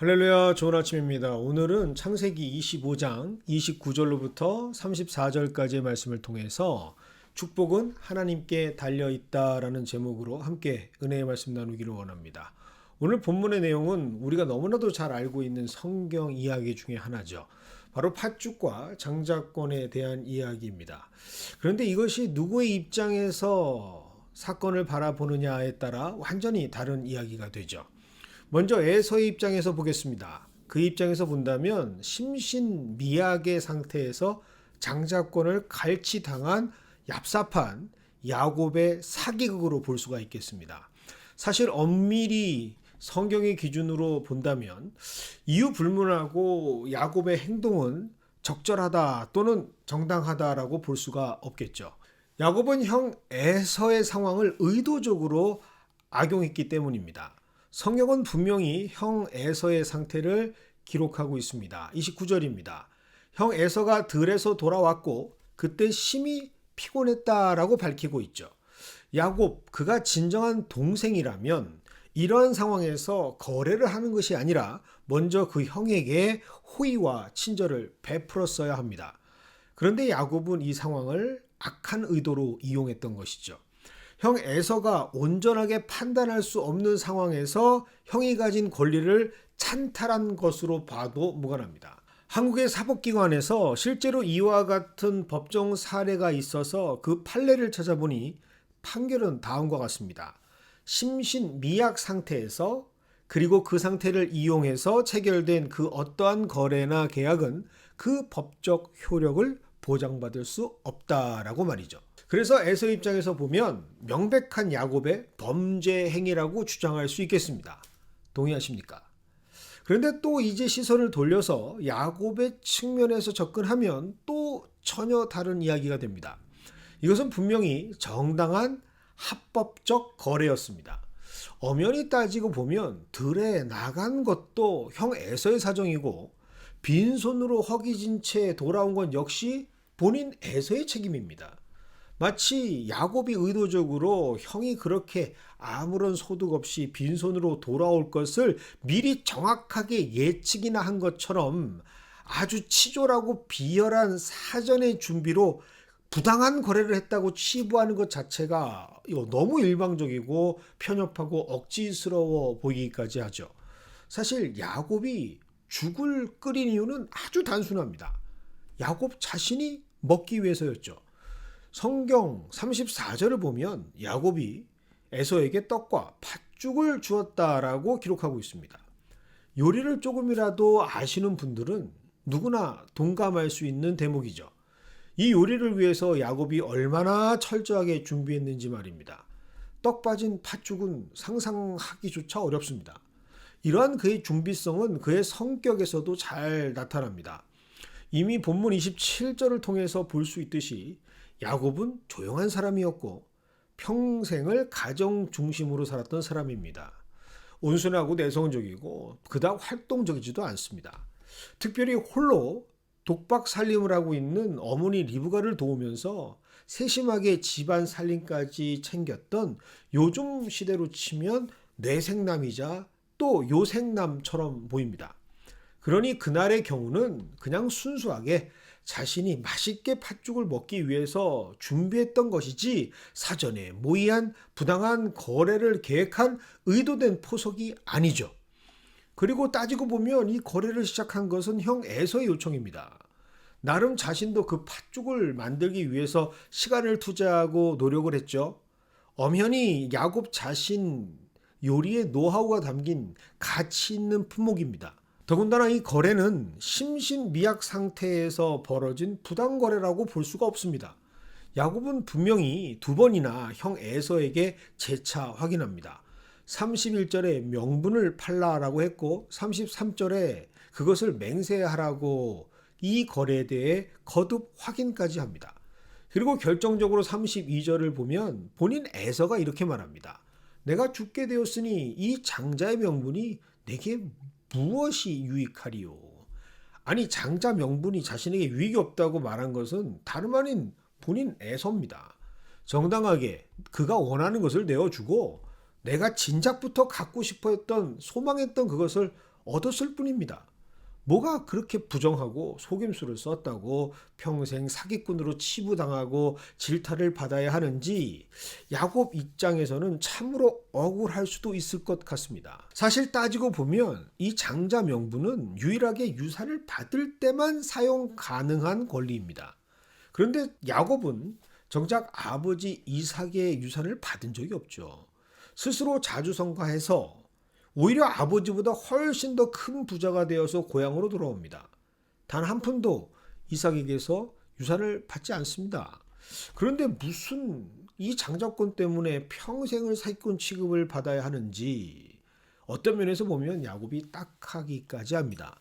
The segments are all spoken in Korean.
할렐루야, 좋은 아침입니다. 오늘은 창세기 25장 29절로부터 34절까지의 말씀을 통해서 축복은 하나님께 달려있다라는 제목으로 함께 은혜의 말씀 나누기를 원합니다. 오늘 본문의 내용은 우리가 너무나도 잘 알고 있는 성경 이야기 중에 하나죠. 바로 팥죽과 장자권에 대한 이야기입니다. 그런데 이것이 누구의 입장에서 사건을 바라보느냐에 따라 완전히 다른 이야기가 되죠. 먼저 에서의 입장에서 보겠습니다. 그 입장에서 본다면 심신미약의 상태에서 장자권을 갈취당한 얍삽한 야곱의 사기극으로 볼 수가 있겠습니다. 사실 엄밀히 성경의 기준으로 본다면 이유 불문하고 야곱의 행동은 적절하다 또는 정당하다라고 볼 수가 없겠죠. 야곱은 형 에서의 상황을 의도적으로 악용했기 때문입니다. 성경은 분명히 형 에서의 상태를 기록하고 있습니다. 29절입니다. 형 에서가 들에서 돌아왔고 그때 심히 피곤했다라고 밝히고 있죠. 야곱, 그가 진정한 동생이라면 이러한 상황에서 거래를 하는 것이 아니라 먼저 그 형에게 호의와 친절을 베풀었어야 합니다. 그런데 야곱은 이 상황을 악한 의도로 이용했던 것이죠. 형 에서가 온전하게 판단할 수 없는 상황에서 형이 가진 권리를 찬탈한 것으로 봐도 무관합니다. 한국의 사법기관에서 실제로 이와 같은 법정 사례가 있어서 그 판례를 찾아보니 판결은 다음과 같습니다. 심신미약 상태에서 그리고 그 상태를 이용해서 체결된 그 어떠한 거래나 계약은 그 법적 효력을 보장받을 수 없다라고 말이죠. 그래서 에서 입장에서 보면 명백한 야곱의 범죄 행위라고 주장할 수 있겠습니다. 동의하십니까? 그런데 또 이제 시선을 돌려서 야곱의 측면에서 접근하면 또 전혀 다른 이야기가 됩니다. 이것은 분명히 정당한 합법적 거래였습니다. 엄연히 따지고 보면 들에 나간 것도 형 에서의 사정이고 빈손으로 허기진 채 돌아온 건 역시 본인 에서의 책임입니다. 마치 야곱이 의도적으로 형이 그렇게 아무런 소득 없이 빈손으로 돌아올 것을 미리 정확하게 예측이나 한 것처럼 아주 치졸하고 비열한 사전의 준비로 부당한 거래를 했다고 치부하는 것 자체가 너무 일방적이고 편협하고 억지스러워 보이기까지 하죠. 사실 야곱이 죽을 끓인 이유는 아주 단순합니다. 야곱 자신이 먹기 위해서였죠. 성경 34절을 보면 야곱이 에서에게 떡과 팥죽을 주었다라고 기록하고 있습니다. 요리를 조금이라도 아시는 분들은 누구나 동감할 수 있는 대목이죠. 이 요리를 위해서 야곱이 얼마나 철저하게 준비했는지 말입니다. 떡 빠진 팥죽은 상상하기조차 어렵습니다. 이러한 그의 준비성은 그의 성격에서도 잘 나타납니다. 이미 본문 27절을 통해서 볼 수 있듯이 야곱은 조용한 사람이었고 평생을 가정 중심으로 살았던 사람입니다. 온순하고 내성적이고 그닥 활동적이지도 않습니다. 특별히 홀로 독박 살림을 하고 있는 어머니 리브가를 도우면서 세심하게 집안 살림까지 챙겼던 요즘 시대로 치면 뇌생남이자 또 요생남처럼 보입니다. 그러니 그날의 경우는 그냥 순수하게 자신이 맛있게 팥죽을 먹기 위해서 준비했던 것이지 사전에 모의한 부당한 거래를 계획한 의도된 포석이 아니죠. 그리고 따지고 보면 이 거래를 시작한 것은 형 에서의 요청입니다. 나름 자신도 그 팥죽을 만들기 위해서 시간을 투자하고 노력을 했죠. 엄연히 야곱 자신 요리의 노하우가 담긴 가치 있는 품목입니다. 더군다나 이 거래는 심신미약 상태에서 벌어진 부당거래라고 볼 수가 없습니다. 야곱은 분명히 두 번이나 형 에서에게 재차 확인합니다. 31절에 명분을 팔라라고 했고 33절에 그것을 맹세하라고 이 거래에 대해 거듭 확인까지 합니다. 그리고 결정적으로 32절을 보면 본인 에서가 이렇게 말합니다. 내가 죽게 되었으니 이 장자의 명분이 내게 무엇이 유익하리요? 아니 장자 명분이 자신에게 유익이 없다고 말한 것은 다름 아닌 본인 에서입니다. 정당하게 그가 원하는 것을 내어주고 내가 진작부터 갖고 싶어 했던 소망했던 그것을 얻었을 뿐입니다. 뭐가 그렇게 부정하고 속임수를 썼다고 평생 사기꾼으로 치부당하고 질타를 받아야 하는지 야곱 입장에서는 참으로 억울할 수도 있을 것 같습니다. 사실 따지고 보면 이 장자 명분은 유일하게 유산을 받을 때만 사용 가능한 권리입니다. 그런데 야곱은 정작 아버지 이삭의 유산을 받은 적이 없죠. 스스로 자주성가해서 오히려 아버지보다 훨씬 더 큰 부자가 되어서 고향으로 돌아옵니다. 단 한 푼도 이삭에게서 유산을 받지 않습니다. 그런데 무슨 이 장자권 때문에 평생을 사기꾼 취급을 받아야 하는지 어떤 면에서 보면 야곱이 딱하기까지 합니다.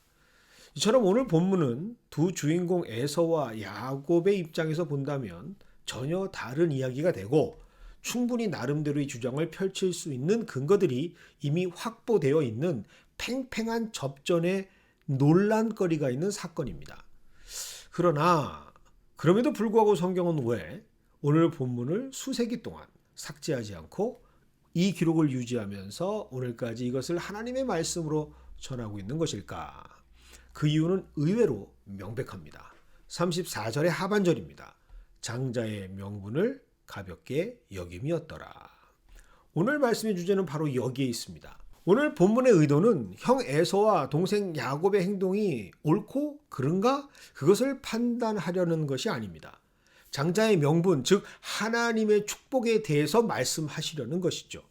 이처럼 오늘 본문은 두 주인공 에서와 야곱의 입장에서 본다면 전혀 다른 이야기가 되고 충분히 나름대로의 주장을 펼칠 수 있는 근거들이 이미 확보되어 있는 팽팽한 접전의 논란거리가 있는 사건입니다. 그러나 그럼에도 불구하고 성경은 왜 오늘 본문을 수세기 동안 삭제하지 않고 이 기록을 유지하면서 오늘까지 이것을 하나님의 말씀으로 전하고 있는 것일까? 그 이유는 의외로 명백합니다. 34절의 하반절입니다. 장자의 명분을 가볍게 여김이었더라. 오늘 말씀의 주제는 바로 여기에 있습니다. 오늘 본문의 의도는 형 에서와 동생 야곱의 행동이 옳고 그른가 그것을 판단하려는 것이 아닙니다. 장자의 명분, 즉 하나님의 축복에 대해서 말씀하시려는 것이죠.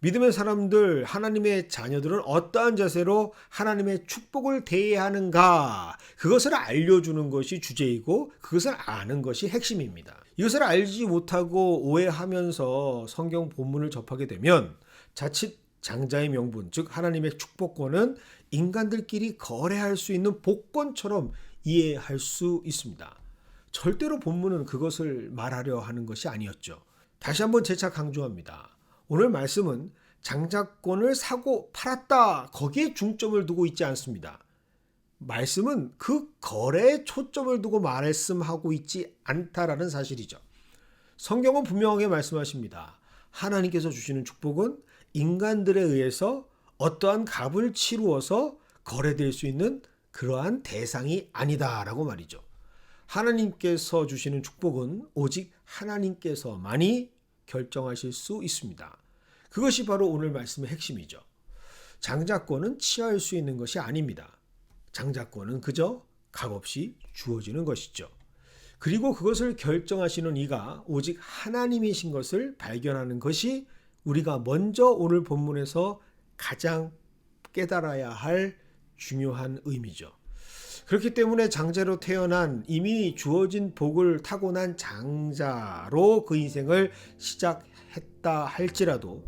믿음의 사람들, 하나님의 자녀들은 어떠한 자세로 하나님의 축복을 대해야 하는가 그것을 알려주는 것이 주제이고 그것을 아는 것이 핵심입니다. 이것을 알지 못하고 오해하면서 성경 본문을 접하게 되면 자칫 장자의 명분, 즉 하나님의 축복권은 인간들끼리 거래할 수 있는 복권처럼 이해할 수 있습니다. 절대로 본문은 그것을 말하려 하는 것이 아니었죠. 다시 한번 재차 강조합니다. 오늘 말씀은 장자권을 사고 팔았다 거기에 중점을 두고 있지 않습니다. 말씀은 그 거래에 초점을 두고 말씀하고 있지 않다라는 사실이죠. 성경은 분명하게 말씀하십니다. 하나님께서 주시는 축복은 인간들에 의해서 어떠한 값을 치루어서 거래될 수 있는 그러한 대상이 아니다라고 말이죠. 하나님께서 주시는 축복은 오직 하나님께서만이 결정하실 수 있습니다. 그것이 바로 오늘 말씀의 핵심이죠. 장자권은 취할 수 있는 것이 아닙니다. 장자권은 그저 값없이 주어지는 것이죠. 그리고 그것을 결정하시는 이가 오직 하나님이신 것을 발견하는 것이 우리가 먼저 오늘 본문에서 가장 깨달아야 할 중요한 의미죠. 그렇기 때문에 장자로 태어난 이미 주어진 복을 타고난 장자로 그 인생을 시작했다 할지라도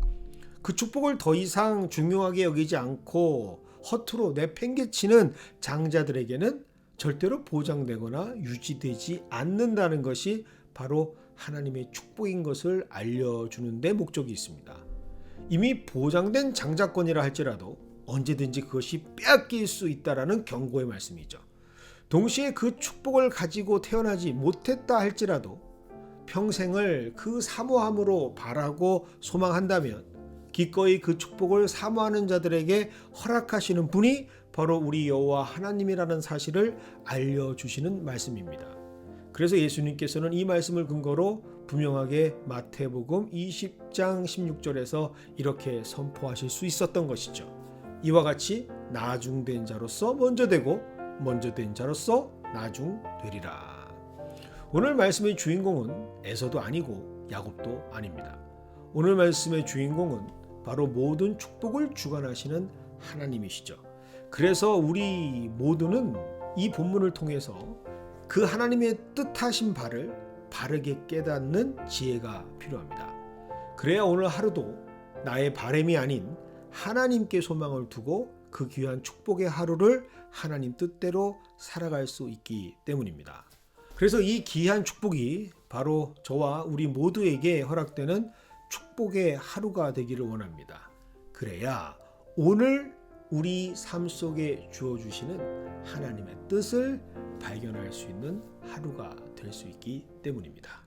그 축복을 더 이상 중요하게 여기지 않고 허투루 내팽개치는 장자들에게는 절대로 보장되거나 유지되지 않는다는 것이 바로 하나님의 축복인 것을 알려주는 데 목적이 있습니다. 이미 보장된 장자권이라 할지라도 언제든지 그것이 빼앗길 수 있다라는 경고의 말씀이죠. 동시에 그 축복을 가지고 태어나지 못했다 할지라도 평생을 그 사모함으로 바라고 소망한다면 기꺼이 그 축복을 사모하는 자들에게 허락하시는 분이 바로 우리 여호와 하나님이라는 사실을 알려주시는 말씀입니다. 그래서 예수님께서는 이 말씀을 근거로 분명하게 마태복음 20장 16절에서 이렇게 선포하실 수 있었던 것이죠. 이와 같이 나중된 자로서 먼저 되고 먼저 된 자로서 나중 되리라. 오늘 말씀의 주인공은 에서도 아니고 야곱도 아닙니다. 오늘 말씀의 주인공은 바로 모든 축복을 주관하시는 하나님이시죠. 그래서 우리 모두는 이 본문을 통해서 그 하나님의 뜻하신 바를 바르게 깨닫는 지혜가 필요합니다. 그래야 오늘 하루도 나의 바람이 아닌 하나님께 소망을 두고 그 귀한 축복의 하루를 하나님 뜻대로 살아갈 수 있기 때문입니다. 그래서 이 귀한 축복이 바로 저와 우리 모두에게 허락되는 축복의 하루가 되기를 원합니다. 그래야 오늘 우리 삶 속에 주어주시는 하나님의 뜻을 발견할 수 있는 하루가 될 수 있기 때문입니다.